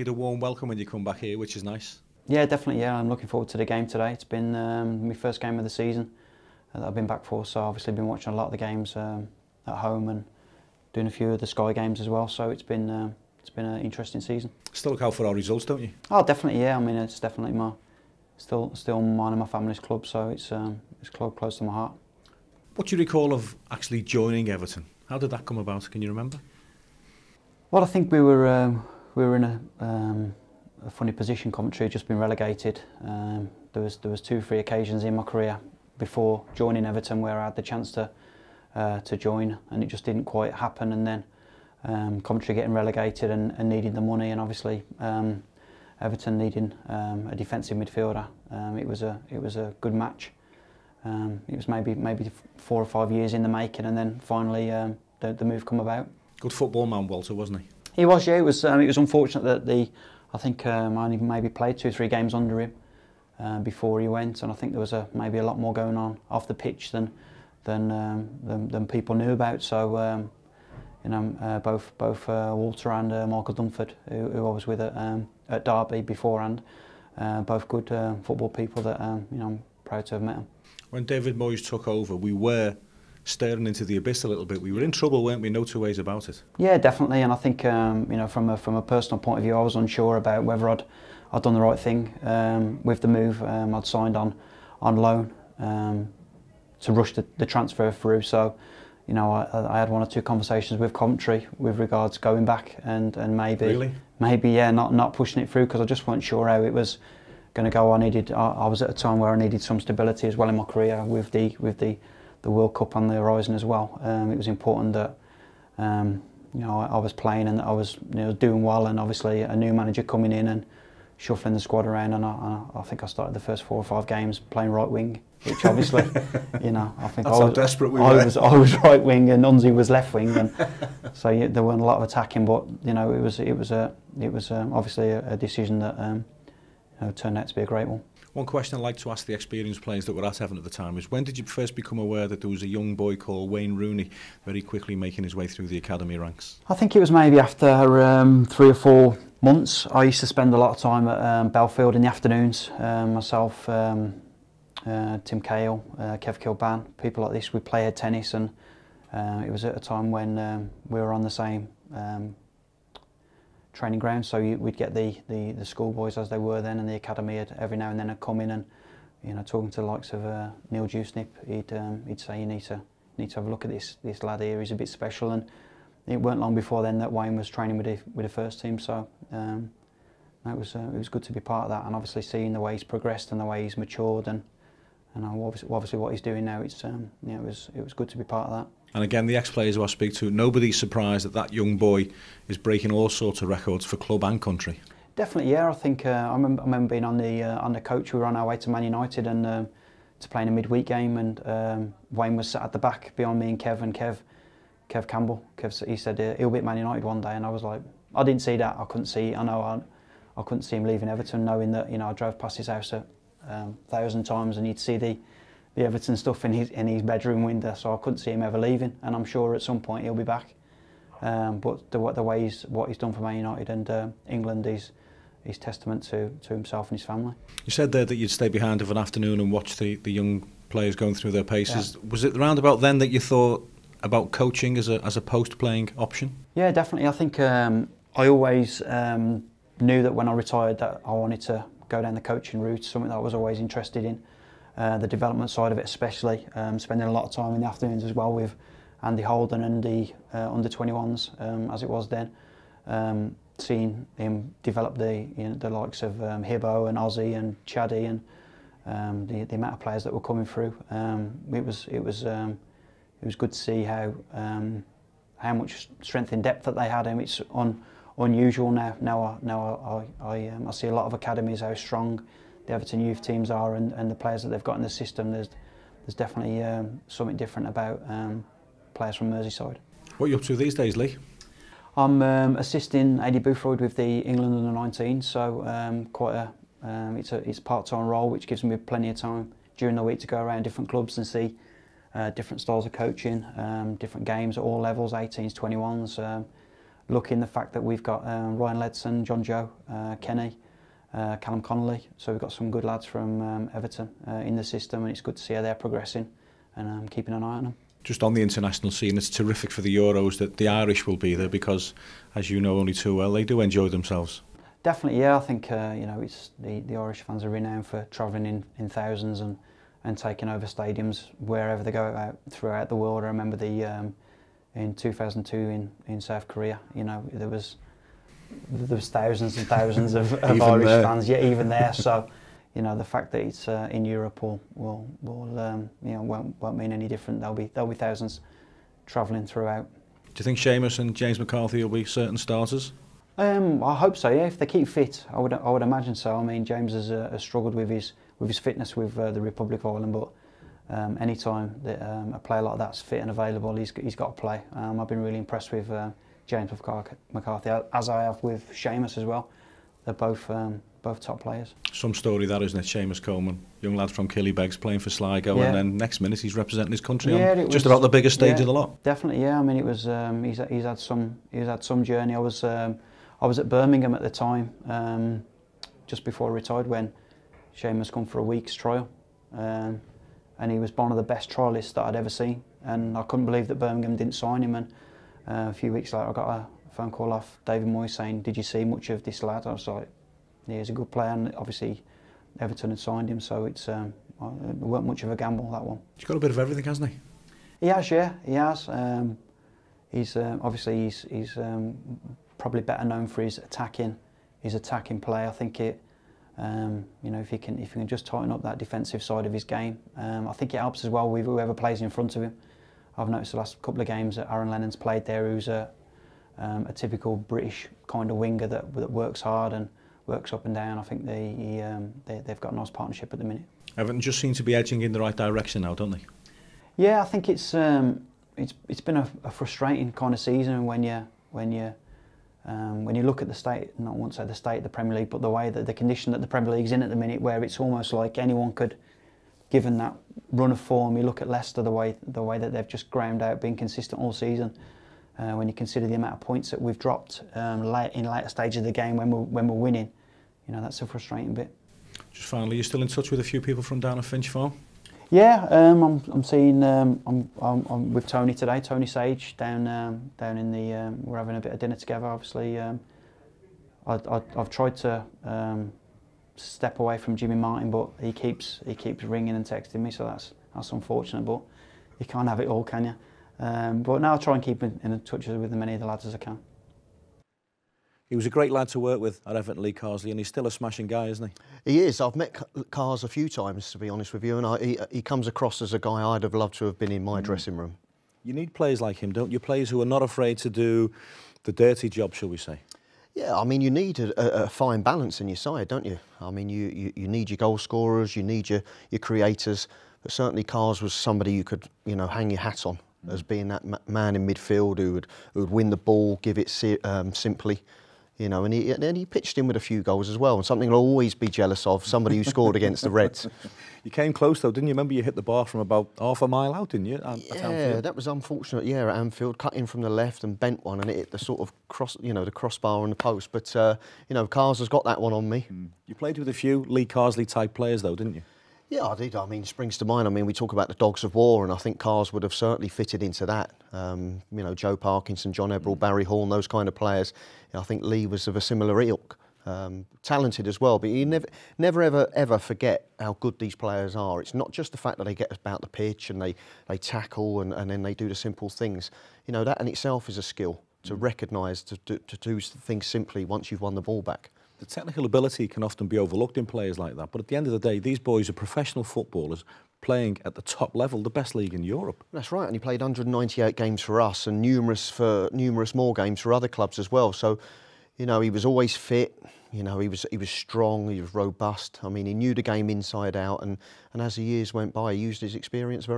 A warm welcome when you come back here, which is nice. Yeah, definitely. Yeah, I'm looking forward to the game today. It's been my first game of the season that I've been back for, so obviously been watching a lot of the games at home and doing a few of the Sky games as well. So it's been an interesting season. Still look out for our results, don't you? Oh, definitely. Yeah, I mean it's definitely still mine and my family's club, so it's close to my heart. What do you recall of actually joining Everton? How did that come about? Can you remember? Well, I think we were in a funny position. Coventry had just been relegated. There was 2-3 occasions in my career before joining Everton where I had the chance to join, and it just didn't quite happen. And then Coventry getting relegated and needing the money, and obviously Everton needing a defensive midfielder. It was a good match. It was maybe 4 or 5 years in the making, and then finally the move come about. Good football man, Walter, wasn't he? He was, yeah. It was unfortunate that I think I only maybe played 2 or 3 games under him before he went, and I think there was maybe a lot more going on off the pitch than people knew about. So both Walter and Michael Dunford, who I was with at Derby beforehand, both good football people that I'm proud to have met them. When David Moyes took over, we were staring into the abyss a little bit. We were in trouble, weren't we? No two ways about it. Yeah, definitely. And I think from a personal point of view, I was unsure about whether I'd done the right thing with the move. I'd signed on loan to rush the transfer through. So, I had 1 or 2 conversations with Coventry with regards going back and maybe not pushing it through, because I just wasn't sure how it was going to go. I was at a time where I needed some stability as well in my career with the World Cup on the horizon as well. It was important that I was playing and that I was doing well, and obviously a new manager coming in and shuffling the squad around, and I think I started the first 4 or 5 games playing right wing, which obviously I think that's how desperate we were. I was right wing and Unzi was left wing, and so there weren't a lot of attacking, but it was obviously a decision that turned out to be a great one. One question I'd like to ask the experienced players that were at Everton at the time is, when did you first become aware that there was a young boy called Wayne Rooney very quickly making his way through the academy ranks? I think it was maybe after 3 or 4 months. I used to spend a lot of time at Belfield in the afternoons. Myself, Tim Cahill, Kev Kilban, people like this, we played tennis, and it was at a time when we were on the same training ground, so we'd get the schoolboys as they were then, and the academy every now and then would come in, and talking to the likes of Neil Dewsnip, he'd say, you need to have a look at this lad here, he's a bit special. And it weren't long before then that Wayne was training with the first team, so it was good to be part of that, and obviously seeing the way he's progressed and the way he's matured, and obviously what he's doing now, it was good to be part of that. And again, the ex-players who I speak to, nobody's surprised that young boy is breaking all sorts of records for club and country. Definitely, yeah. I think I remember being on the coach. We were on our way to Man United and to play in a midweek game, and Wayne was sat at the back behind me and Kev Campbell. He said he'll be at Man United one day, and I was like, I didn't see that. I couldn't see. I couldn't see him leaving Everton, knowing that I drove past his house 1,000 times, and you'd see the Everton stuff in his bedroom window, so I couldn't see him ever leaving, and I'm sure at some point he'll be back. But the way what he's done for Man United and England is testament to himself and his family. You said there that you'd stay behind of an afternoon and watch the young players going through their paces. Yeah. Was it around about then that you thought about coaching as a post-playing option? Yeah, definitely. I think I always knew that when I retired that I wanted to go down the coaching route, something that I was always interested in. The development side of it especially, spending a lot of time in the afternoons as well with Andy Holden and the under-21s as it was then, seeing him develop the likes of Hibbo and Ozzy and Chaddy, and the amount of players that were coming through. It was good to see how much strength and depth that they had, and it's unusual now. Now I see a lot of academies how strong the Everton youth teams are, and the players that they've got in the system. There's definitely something different about players from Merseyside. What are you up to these days, Lee? I'm assisting Adi Boothroyd with the England under-19, so it's a part-time role, which gives me plenty of time during the week to go around different clubs and see different styles of coaching, different games at all levels, 18s, 21s. lucky in the fact that we've got Ryan Ledson, John Joe, Kenny, Callum Connolly. So we've got some good lads from Everton in the system, and it's good to see how they're progressing and keeping an eye on them. Just on the international scene, it's terrific for the Euros that the Irish will be there because, as you know only too well, they do enjoy themselves. Definitely, yeah. I think it's the Irish fans are renowned for travelling in thousands and taking over stadiums wherever they go out throughout the world. I remember in 2002 in South Korea, there was thousands and thousands of Irish fans, yeah, even there. So, the fact that it's in Europe won't mean any different. There'll be thousands travelling throughout. Do you think Seamus and James McCarthy will be certain starters? I hope so. Yeah, if they keep fit, I would imagine so. I mean, James has struggled with his fitness with the Republic of Ireland, but any time that a player like that's fit and available, he's got to play. I've been really impressed with James McCarthy, as I have with Seamus as well. They're both top players. Some story that, isn't it? Seamus Coleman, young lad from Killybegs, playing for Sligo, and then next minute he's representing his country on just about the biggest stage of the lot. Definitely, yeah. I mean, it was he's had some journey. I was at Birmingham at the time, just before I retired, when Seamus come for a week's trial, and he was one of the best trialists that I'd ever seen, and I couldn't believe that Birmingham didn't sign him. And a few weeks later, I got a phone call off David Moyes saying, "Did you see much of this lad?" I was like, "Yeah, he's a good player," and obviously Everton had signed him, so it weren't much of a gamble, that one. He's got a bit of everything, hasn't he? He has, yeah, he has. He's probably better known for his attacking play. I think if he can just tighten up that defensive side of his game, I think it helps as well with whoever plays in front of him. I've noticed the last couple of games that Aaron Lennon's played there, who's a typical British kind of winger that works hard and works up and down. I think they've got a nice partnership at the minute. Everton just seem to be edging in the right direction now, don't they? Yeah, I think it's been a frustrating kind of season when you look at the state, I won't say the state of the Premier League, but the condition that the Premier League's in at the minute, where it's almost like anyone could, given that run of form. You look at Leicester, the way that they've just ground out, being consistent all season. When you consider the amount of points that we've dropped in later stages of the game when we're winning, that's a frustrating bit. Just finally, you're still in touch with a few people from down at Finch Farm? Yeah, I'm seeing I'm with Tony today, Tony Sage, down in the we're having a bit of dinner together. Obviously, I've tried to step away from Jimmy Martin, but he keeps ringing and texting me, so that's unfortunate. But you can't have it all, can you? But now I'll try and keep in touch with as many of the lads as I can. He was a great lad to work with at Everton, Lee Carsley, and he's still a smashing guy, isn't he? He is. I've met Cars a few times, to be honest with you, and he comes across as a guy I'd have loved to have been in my dressing room. You need players like him, don't you? Players who are not afraid to do the dirty job, shall we say? Yeah, I mean, you need a fine balance in your side, don't you? I mean, you need your goal scorers, you need your creators, but certainly Cars was somebody you could, hang your hat on as being that man in midfield who would win the ball, give it simply. And he pitched in with a few goals as well, and something I'll always be jealous of, somebody who scored against the Reds. You came close though, didn't you? Remember you hit the bar from about half a mile out, didn't you? Yeah, that was unfortunate, yeah, at Anfield, cut in from the left and bent one, and it hit the sort of the crossbar on the post, but, Cars has got that one on me. You played with a few Lee Carsley type players though, didn't you? Yeah, I did. I mean, springs to mind. I mean, we talk about the dogs of war, and I think Cars would have certainly fitted into that. Joe Parkinson, John Eberl, Barry Horn, those kind of players. I think Lee was of a similar ilk. Talented as well, but you never ever forget how good these players are. It's not just the fact that they get about the pitch and they tackle and then they do the simple things. That in itself is a skill, to recognise, to do things simply once you've won the ball back. The technical ability can often be overlooked in players like that, but at the end of the day, these boys are professional footballers playing at the top level, the best league in Europe. That's right, and he played 198 games for us and numerous more games for other clubs as well. So, he was always fit. He was strong. He was robust. I mean, he knew the game inside out, and as the years went by, he used his experience very